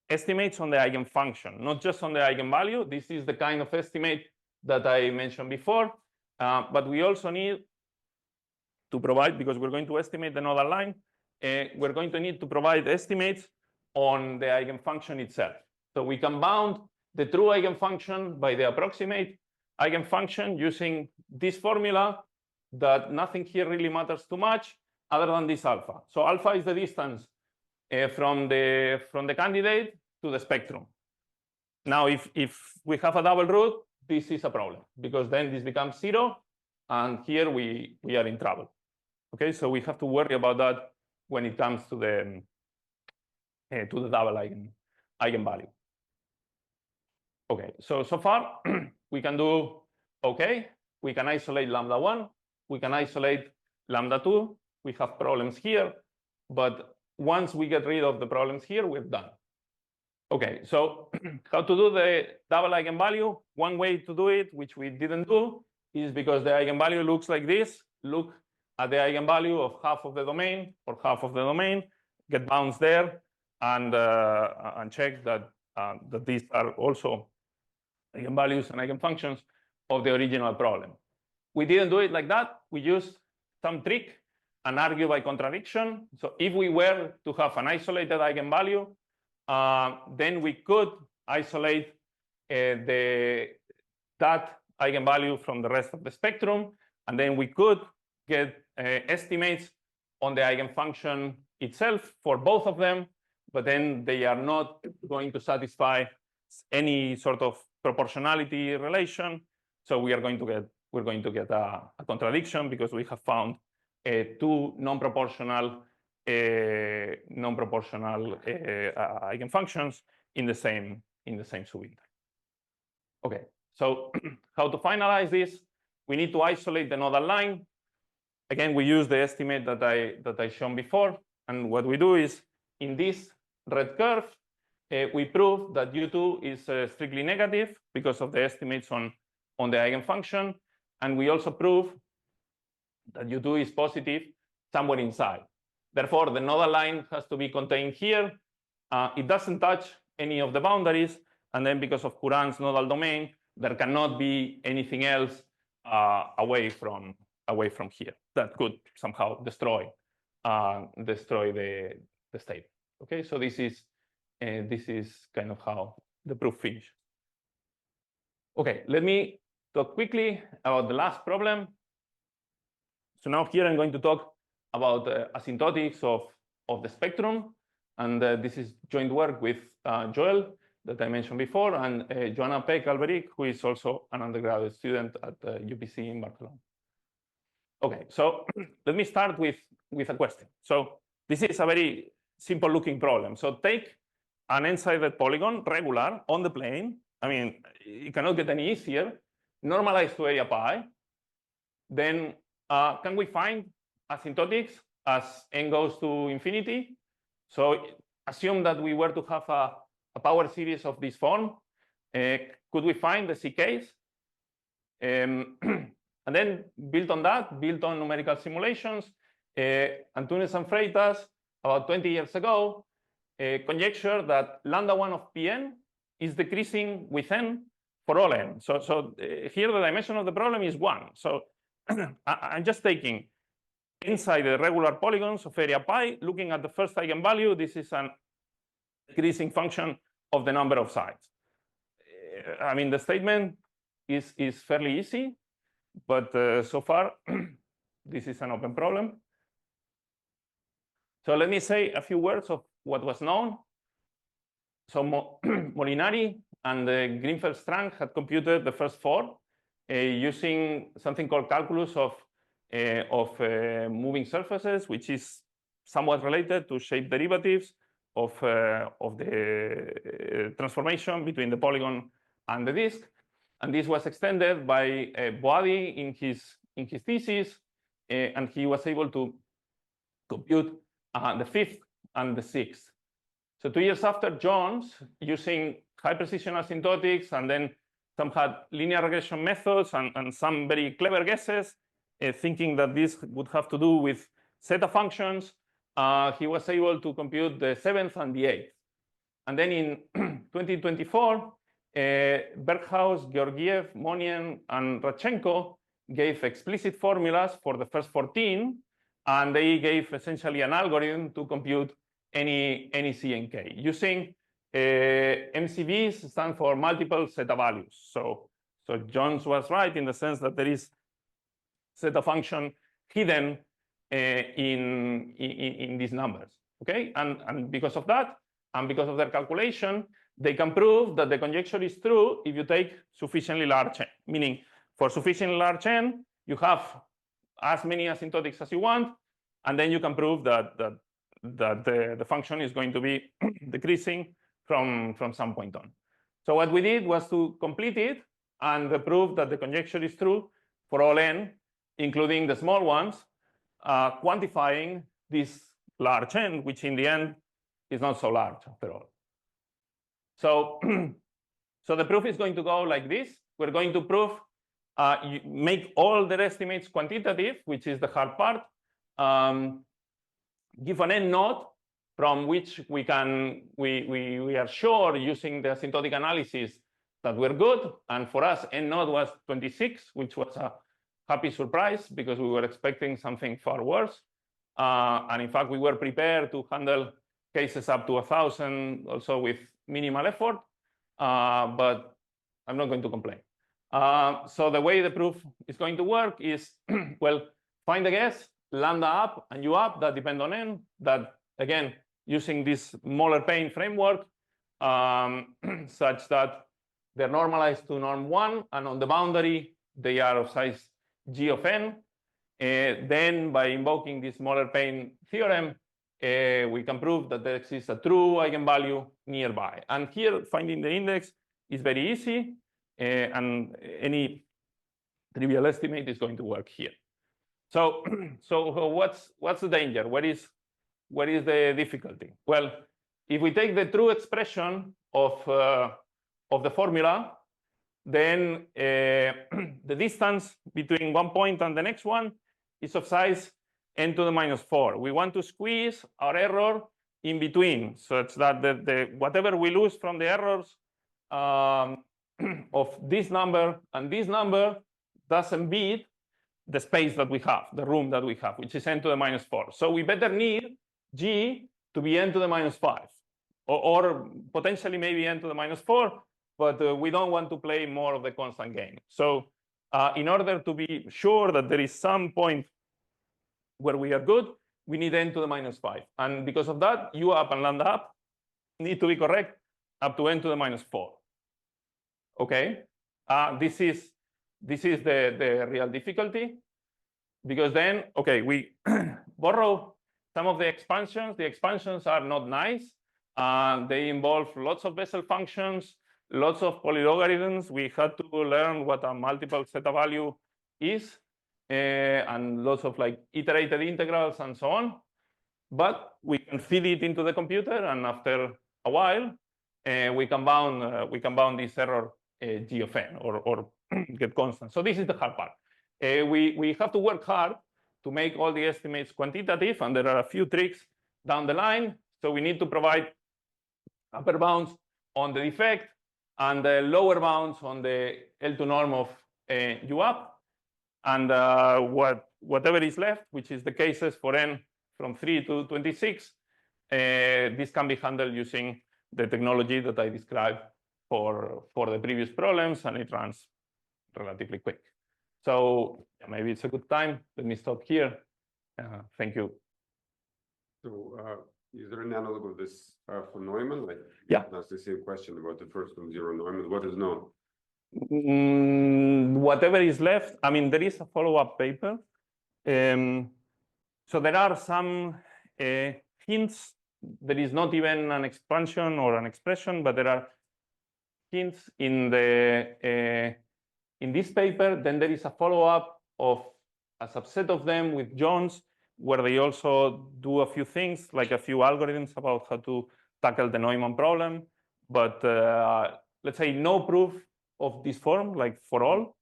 Speaker 2: estimates on the eigenfunction, not just on the eigenvalue. This is the kind of estimate that I mentioned before, but we also need to provide, because we're going to estimate the nodal line, we're going to need to provide estimates on the eigenfunction itself. So we can bound the true eigenfunction by the approximate eigenfunction using this formula that nothing here really matters too much other than this alpha. So alpha is the distance from the candidate to the spectrum. Now, if we have a double root, this is a problem, because then this becomes 0, and here we are in trouble. Okay, so we have to worry about that when it comes to the double eigenvalue. Okay, so far we can do okay. We can isolate lambda 1. We can isolate lambda 2. We have problems here, but once we get rid of the problems here, we're done. Okay, so how to do the double eigenvalue? One way to do it, which we didn't do, is because the eigenvalue looks like this. Look at the eigenvalue of half of the domain or half of the domain, get bounds there, and check that that these are also eigenvalues and eigenfunctions of the original problem. We didn't do it like that. We used some trick and argue by contradiction. So if we were to have an isolated eigenvalue, then we could isolate that eigenvalue from the rest of the spectrum, and then we could get estimates on the eigenfunction itself for both of them, but then they are not going to satisfy any sort of proportionality relation. So we're going to get a contradiction because we have found two non-proportional eigenfunctions in the same subinterval. Okay, so how to finalize this? We need to isolate the nodal line. Again, we use the estimate that I shown before, and what we do is in this red curve, we prove that U2 is strictly negative because of the estimates on the eigenfunction, and we also prove that U2 is positive somewhere inside. Therefore, the nodal line has to be contained here. It doesn't touch any of the boundaries, and then because of Courant's nodal domain, there cannot be anything else away from here that could somehow destroy the state. Okay, so this is kind of how the proof finishes. Okay, let me talk quickly about the last problem. So now here I'm going to talk about asymptotics of the spectrum, and this is joint work with Joel that I mentioned before, and Joanna Peck-Alberic, who is also an undergraduate student at UPC in Barcelona. Okay, so let me start with a question. So this is a very simple looking problem. So take an n-sided polygon, regular, on the plane. I mean, it cannot get any easier. Normalize to area pi. Then can we find asymptotics as n goes to infinity? So assume that we were to have a power series of this form. Could we find the CKs? And then built on that, built on numerical simulations, Antunes and Freitas, about 20 years ago, conjecture that lambda1 of Pn is decreasing with n for all n. So here the dimension of the problem is 1. So I'm just taking inside the regular polygons of area pi, looking at the first eigenvalue. This is an decreasing function of the number of sides. I mean, the statement is fairly easy, but so far, this is an open problem. So let me say a few words of what was known. So Molinari and Greenfeld-Strang had computed the first four using something called calculus of moving surfaces, which is somewhat related to shape derivatives of the transformation between the polygon and the disk. And this was extended by Boadi in his thesis, and he was able to compute the fifth and the sixth. So 2 years after, Jones, using high precision asymptotics, and then some had linear regression methods and some very clever guesses, thinking that this would have to do with zeta functions, he was able to compute the seventh and the eighth. And then in 2024, Berghaus, Georgiev, Monien, and Radchenko gave explicit formulas for the first 14, and they gave essentially an algorithm to compute any C and K using MCVs stand for multiple zeta values. So Jones was right in the sense that there is zeta function hidden in these numbers. Okay, and because of that, and because of their calculation, they can prove that the conjecture is true if you take sufficiently large n. Meaning, for sufficiently large n, you have as many asymptotics as you want, and then you can prove that the function is going to be decreasing from some point on. So what we did was to complete it and prove that the conjecture is true for all n, including the small ones. quantifying this large n, which in the end is not so large after all. So, so the proof is going to go like this. We're going to prove, you make all the estimates quantitative, which is the hard part. Give an n node from which we are sure using the asymptotic analysis that we're good. And for us, n node was 26, which was a happy surprise because we were expecting something far worse. And in fact, we were prepared to handle cases up to 1,000 also with minimal effort. But I'm not going to complain. So the way the proof is going to work is, well, find a guess, lambda up and u up that depend on n, that again, using this Moller-Payne framework, such that they're normalized to norm 1, and on the boundary, they are of size g of n. Then by invoking this Moller-Payne theorem, we can prove that there exists a true eigenvalue nearby. And here, finding the index is very easy, and any trivial estimate is going to work here. So, what's the danger? What is the difficulty? Well, if we take the true expression of the formula, then the distance between one point and the next one is of size n to the minus 4. We want to squeeze our error in between, such that the whatever we lose from the errors of this number and this number doesn't beat the space that we have, the room that we have, which is n to the minus 4. So we better need g to be n to the minus 5, or potentially maybe n to the minus 4, but we don't want to play more of the constant game. So in order to be sure that there is some point where we are good, we need n to the minus 5. And because of that, u up and lambda up need to be correct up to n to the minus 4. Okay, this is the real difficulty, because then, okay, we borrow some of the expansions. The expansions are not nice. They involve lots of Bessel functions, lots of polylogarithms. We had to learn what a multiple zeta value is, and lots of like iterated integrals and so on. But we can feed it into the computer, and after a while, we can bound this error g of n, or get constant. So this is the hard part. We have to work hard to make all the estimates quantitative, and there are a few tricks down the line. So we need to provide upper bounds on the defect and the lower bounds on the L2 norm of u up. And whatever is left, which is the cases for n from 3 to 26, this can be handled using the technology that I described for the previous problems, and it runs relatively quick. So maybe it's a good time. Let me stop here. Thank you.
Speaker 3: So is there an analog of this for Neumann? Like,
Speaker 2: yeah,
Speaker 3: that's the same question about the first one, zero Neumann. What is known?
Speaker 2: Whatever is left. I mean, there is a follow-up paper. So there are some hints. There is not even an expansion or an expression, but there are hints in this paper. Then there is a follow-up of a subset of them with Jones, where they also do a few things, like a few algorithms about how to tackle the Neumann problem. But let's say no proof of this form, like for all.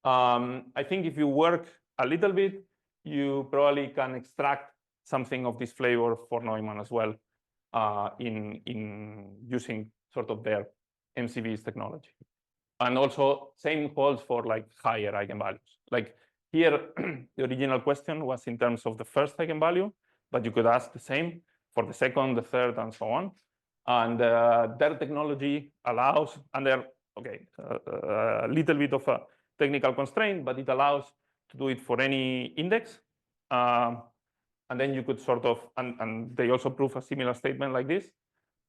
Speaker 2: I think if you work a little bit, you probably can extract something of this flavor for Neumann as well, in using sort of their MCV's technology. And also same holds for like higher eigenvalues. Like here, the original question was in terms of the first eigenvalue, but you could ask the same for the second, the third, and so on. And their technology allows, and they're, okay, a little bit of a technical constraint, but it allows to do it for any index. And then you could sort of, and they also prove a similar statement like this.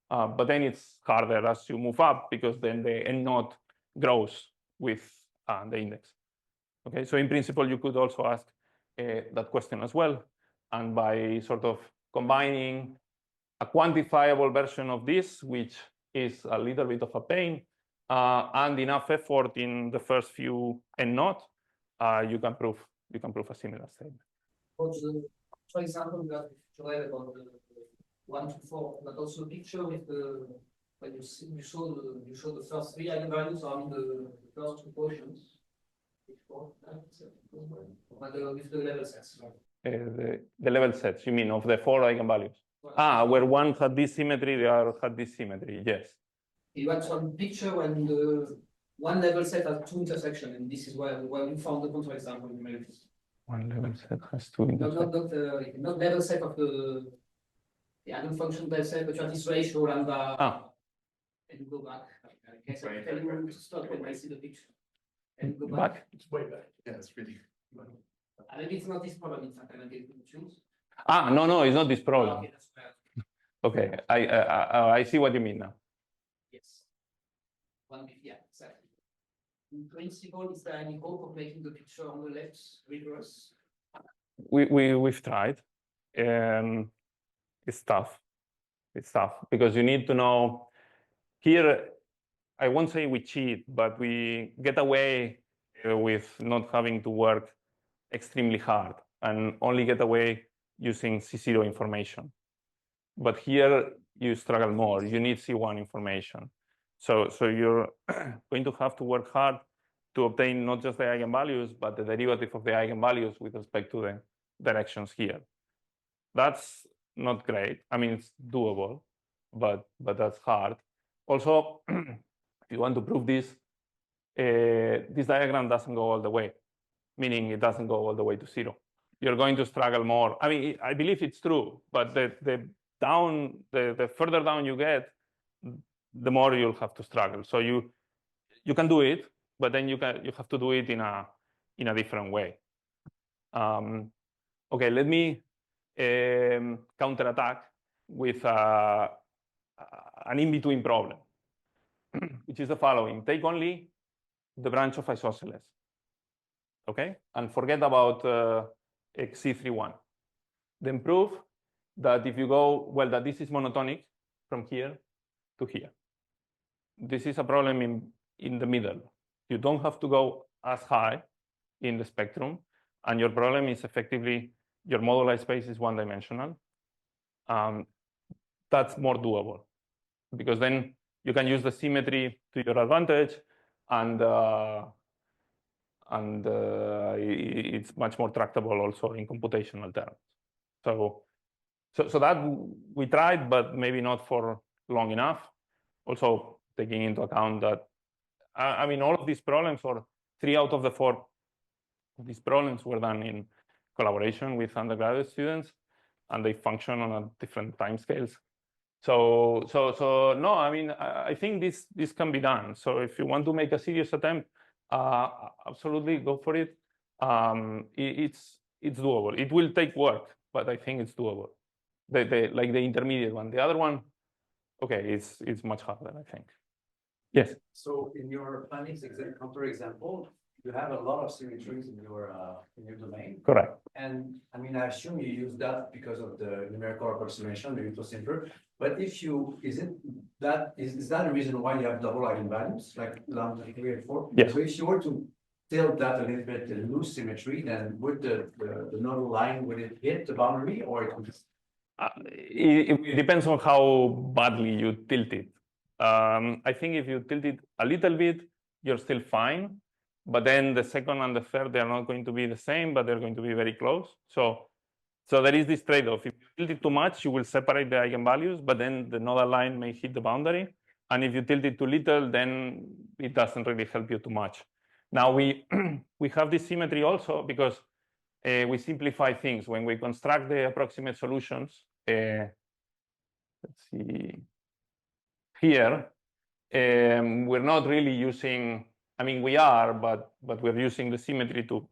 Speaker 2: But then it's harder as you move up, because then the n node grows with the index. Okay, so in principle, you could also ask that question as well. And by sort of combining a quantifiable version of this, which is a little bit of a pain, and enough effort in the first few n nodes, you can prove a similar statement.
Speaker 4: for example, you have picture about the 1 to 4, but also a picture with the when you show the first 3 eigenvalues on the first 2 quotients. With the level sets.
Speaker 2: The level sets, you mean, of the 4 eigenvalues? Ah, where one had this symmetry, the other had this symmetry, yes.
Speaker 4: You had some picture when the one level set has 2 intersections, and this is why we found the counterexample in Memphis.
Speaker 2: One level set has 2 intersections.
Speaker 4: Not level set of the eigen function level set, but you have this ratio lambda. And you go back. I guess I tell you to stop when I see the picture. And go back.
Speaker 1: It's way back. Yeah, it's really.
Speaker 4: Maybe it's not this problem, in fact, I get to choose.
Speaker 2: No, it's not this problem.
Speaker 4: Okay, that's fair.
Speaker 2: Okay, I see what you mean now.
Speaker 4: Yes. Yeah, exactly. In principle, is there any hope of making the picture on the left reverse?
Speaker 2: We've tried. It's tough. It's tough because you need to know here. I won't say we cheat, but we get away with not having to work extremely hard and only get away using C0 information. But here you struggle more. You need C1 information. So you're going to have to work hard to obtain not just the eigenvalues, but the derivative of the eigenvalues with respect to the directions here. That's not great. I mean, it's doable, but that's hard. Also, if you want to prove this, this diagram doesn't go all the way, meaning it doesn't go all the way to 0. You're going to struggle more. I mean, I believe it's true, but the further down you get, the more you'll have to struggle. So you can do it, but then you have to do it in a different way. Okay, let me counterattack with an in-between problem, which is the following. Take only the branch of isosceles, okay? And forget about XC31. Then prove that if you go, well, that this is monotonic from here to here. This is a problem in the middle. You don't have to go as high in the spectrum, and your problem is effectively your moduli space is one-dimensional. That's more doable because then you can use the symmetry to your advantage, and it's much more tractable also in computational terms. So that we tried, but maybe not for long enough. Also taking into account that, I mean, all of these problems, or 3 out of the 4 of these problems, were done in collaboration with undergraduate students, and they function on different timescales. So no, I mean, I think this can be done. So if you want to make a serious attempt, absolutely go for it. It's doable. It will take work, but I think it's doable. Like the intermediate one. The other one, okay, it's much harder, I think. Yes.
Speaker 5: So in your planning counterexample, you have a lot of symmetries in your domain.
Speaker 2: Correct.
Speaker 5: And I mean, I assume you use that because of the numerical approximation, maybe to simpler. But if you, is that a reason why you have double eigenvalues, like lambda 3 and 4?
Speaker 2: Yes.
Speaker 5: So if you were to tilt that a little bit and lose symmetry, then would the nodal line, would it hit the boundary, or it would?
Speaker 2: It depends on how badly you tilt it. I think if you tilt it a little bit, you're still fine. But then the second and the third, they're not going to be the same, but they're going to be very close. So there is this trade-off. If you tilt it too much, you will separate the eigenvalues, but then the nodal line may hit the boundary. And if you tilt it too little, then it doesn't really help you too much. Now we have this symmetry also because we simplify things. When we construct the approximate solutions, let's see here, we're not really using, I mean, we are, but we're using the symmetry to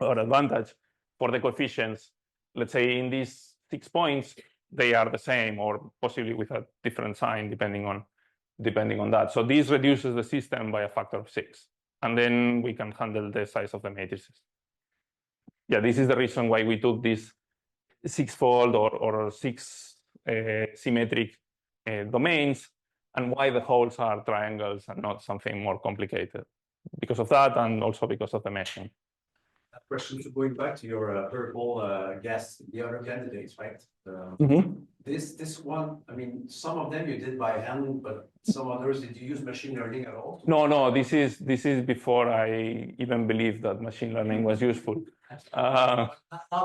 Speaker 2: our advantage for the coefficients. Let's say in these 6 points, they are the same, or possibly with a different sign, depending on that. So this reduces the system by a factor of 6, and then we can handle the size of the matrices. Yeah, this is the reason why we took this 6-fold or 6 symmetric domains, and why the holes are triangles and not something more complicated. Because of that, and also because of the meshing.
Speaker 5: Question, so going back to your purple guest, the other candidates, right? This one, I mean, some of them you did by hand, but some others, did you use machine learning at all?
Speaker 2: No, this is before I even believed that machine learning was useful.
Speaker 5: How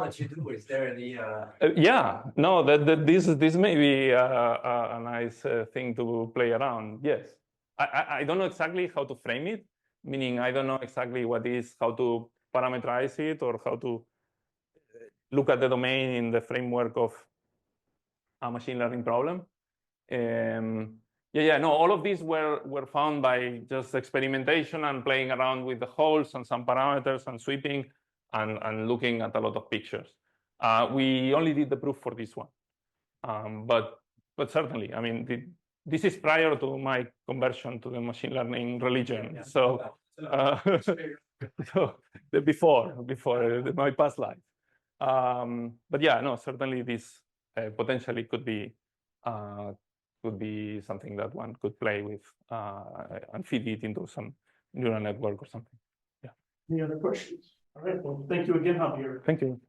Speaker 5: did you do? Is there any?
Speaker 2: Yeah, no, this may be a nice thing to play around. Yes, I don't know exactly how to frame it, meaning I don't know exactly how to parameterize it or how to look at the domain in the framework of a machine learning problem. No, all of these were found by just experimentation and playing around with the holes and some parameters and sweeping and looking at a lot of pictures. We only did the proof for this one, but certainly, I mean, this is prior to my conversion to the machine learning religion. So before my past life. But yeah, no, certainly this potentially could be something that one could play with and feed it into some neural network or something. Yeah.
Speaker 1: Any other questions? All right, well, thank you again, Javier.
Speaker 2: Thank you.